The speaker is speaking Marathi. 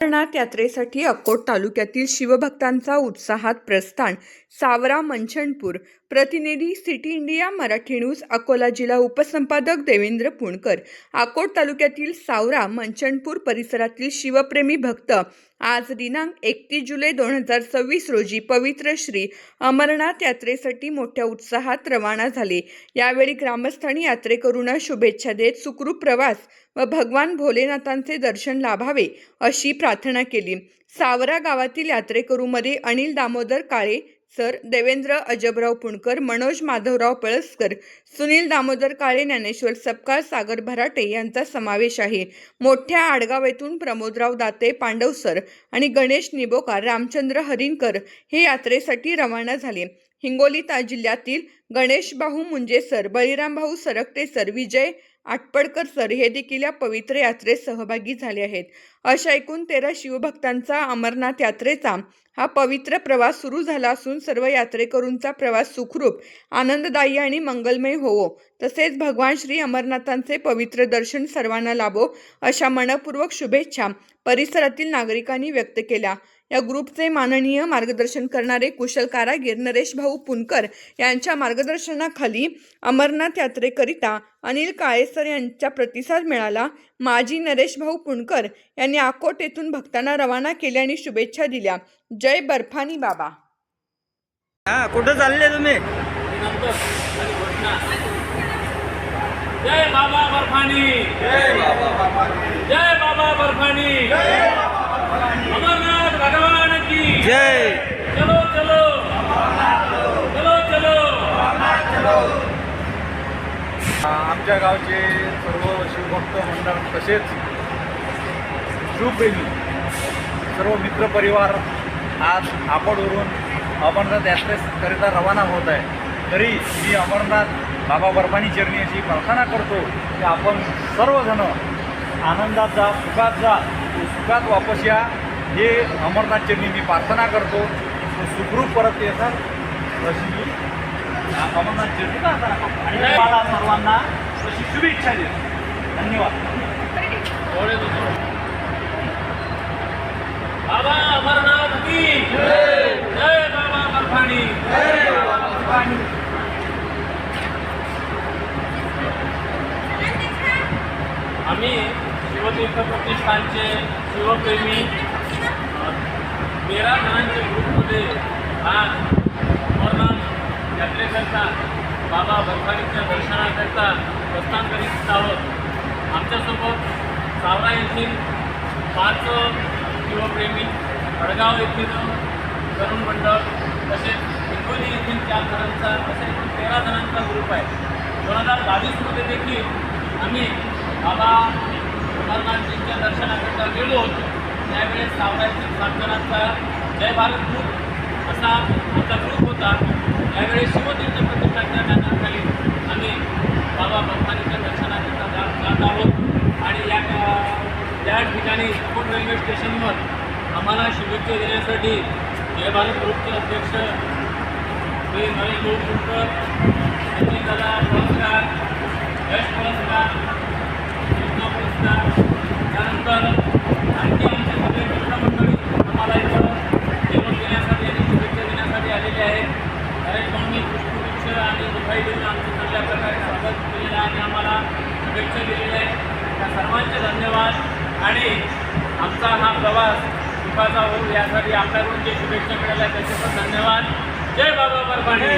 अमरनाथ यात्रेसाठी अक्कोट तालुक्यातील शिवभक्तांचा उत्साहात प्रस्थान। सावरा मंचनपूर। प्रतिनिधी city India Marathi news Akola. जिल्हा उपसंपादक देवेंद्र पुणकर। अक्कोट तालुक्यातील सावरा मंचनपूर परिसरातील शिवप्रेमी भक्त आज दिनांक 31 जुलै 2026 रोजी पवित्र श्री अमरनाथ यात्रेसाठी मोठ्या उत्साहात रवाना झाले। यावेळी ग्रामस्थांनी यात्रेकरूंना शुभेच्छा देत सुखरूप प्रवास व भगवान भोलेनाथांचे दर्शन लाभावे अशी प्रार्थना केली। सावरा गावातील यात्रेकरूंमध्ये अनिल दामोदर काळे सर, देवेंद्र अजबराव पुणकर, मनोज माधवराव पळसकर, सुनील दामोदर काळे, ज्ञानेश्वर सपकाळ, सागर भराटे यांचा समावेश आहे। मोठ्या आडगाव येथून प्रमोदराव दाते, पांडव सर आणि गणेश निबोकार, रामचंद्र हरिणकर हे यात्रेसाठी रवाना झाले। हिंगोली जिल्ह्यातील गणेश भाऊ मुंजे सर, बळीराम भाऊ सरकटे सर, विजय आटपडकर सर हे देखील या पवित्र यात्रेत सहभागी झाले आहेत। अशा एकूण 13 शिवभक्तांचा अमरनाथ यात्रेचा हा पवित्र प्रवास सुरू झाला असून सर्व यात्रेकरूंचा प्रवास सुखरूप, आनंददायी आणि मंगलमय होवो, तसेच भगवान श्री अमरनाथांचे पवित्र दर्शन सर्वांना लाभो अशा मनपूर्वक शुभेच्छा परिसरातील नागरिकांनी व्यक्त केल्या। या ग्रुपचे माननीय मार्गदर्शन करणारे कुशल कारागीर नरेश भाऊ पुणकर यांच्या मार्गदर्शनाखाली अमरनाथ यात्रेकरिता अनिल काळेसर यांचा प्रतिसाद मिळाला। माजी नरेश भाऊ पुणकर यांनी अक्कोट येथून भक्तांना रवाना केले आणि शुभेच्छा दिल्या। जय बर्फानी बाबा। कुठं चालले तुम्ही? जय बाबा बर्फानी, जय बाबा बर्फानी, जय बाबा बर्फानी, अमरनाथ भगवान की जय। चलो चलो चलो चलो। आमच्या गावचे सर्व शिवभक्त मंडळ तसेच शिवप्रेमी सर्व मित्रपरिवार आज अक्कोटवरून अमरनाथ यात्रेकरिता रवाना होत आहे। तरी मी अमरनाथ बाबा बर्फानी चरणी अशी प्रार्थना करतो की आपण सर्वजण आनंदात जा, सुखात जा, सुखात वापस या, हे अमरनाथ चरणी मी प्रार्थना करतो। सुखरूप परत येतात अशी मी अमरनाथ चरणी प्रार्थना करतो आणि मला सर्वांना अशी शुभेच्छा देतो। धन्यवाद। बाबा अमरनाथ की जय, जय बाबा बर्फानी, जय बाबा बर्फानी। आम्ही शिवतीर्थ प्रतिष्ठानचे शिवप्रेमी 13 जणांच्या ग्रुपमध्ये आज अमरनाथ यात्रेकरता बाबा बर्फानीच्या दर्शनाकरता प्रस्थान करीत आहोत। आमच्यासोबत सावरा येथील 5 शिवप्रेमी, अडगाव येथील तरुण मंडळ, तसेच हिंगोली येथील 4 जणांचा असे एकूण 13 जणांचा ग्रुप आहे। 2022मध्ये देखील आम्ही बाबा अमरनाथजींच्या दर्शनाकरता गेलो होतो। त्यावेळेस सावरा येथील 7 जणांचा जय भारत ग्रुप असा आमचा ग्रुप होता। त्यावेळेस शिवतीर्थ प्रतिष्ठानच्या बॅनरखाली आम्ही बाबा बर्फानीच्या दर्शनाकरता जात आहोत आणि त्या ठिकाणी अक्कोट रेल्वे स्टेशनवर आम्हाला शुभेच्छा देण्यासाठी जय भारत ग्रुपचे अध्यक्ष श्री नरेश भाऊ पुणकर, सचिन दादा पुरस्कार, यश पुरस्कार, कृष्णा पुरस्कार, त्यानंतर आणखी आमचे सगळे मित्रमंडळी आम्हाला इथं जेवण देण्यासाठी आणि शुभेच्छा देण्यासाठी आलेले आहेत। नरेश भाऊंनी पुष्पगुच्छ आणि मिठाई देऊन आमचं चांगल्या प्रकारे स्वागत केलेलं आहे आणि आम्हाला शुभेच्छा दिलेल्या आहेत। त्या सर्वांचे धन्यवाद आणि आमचा हा प्रवास सुखाचा होईल यासाठी आपल्याकडून जे शुभेच्छा मिळाल्या त्याचे पण धन्यवाद। जय बाबा बर्फानी।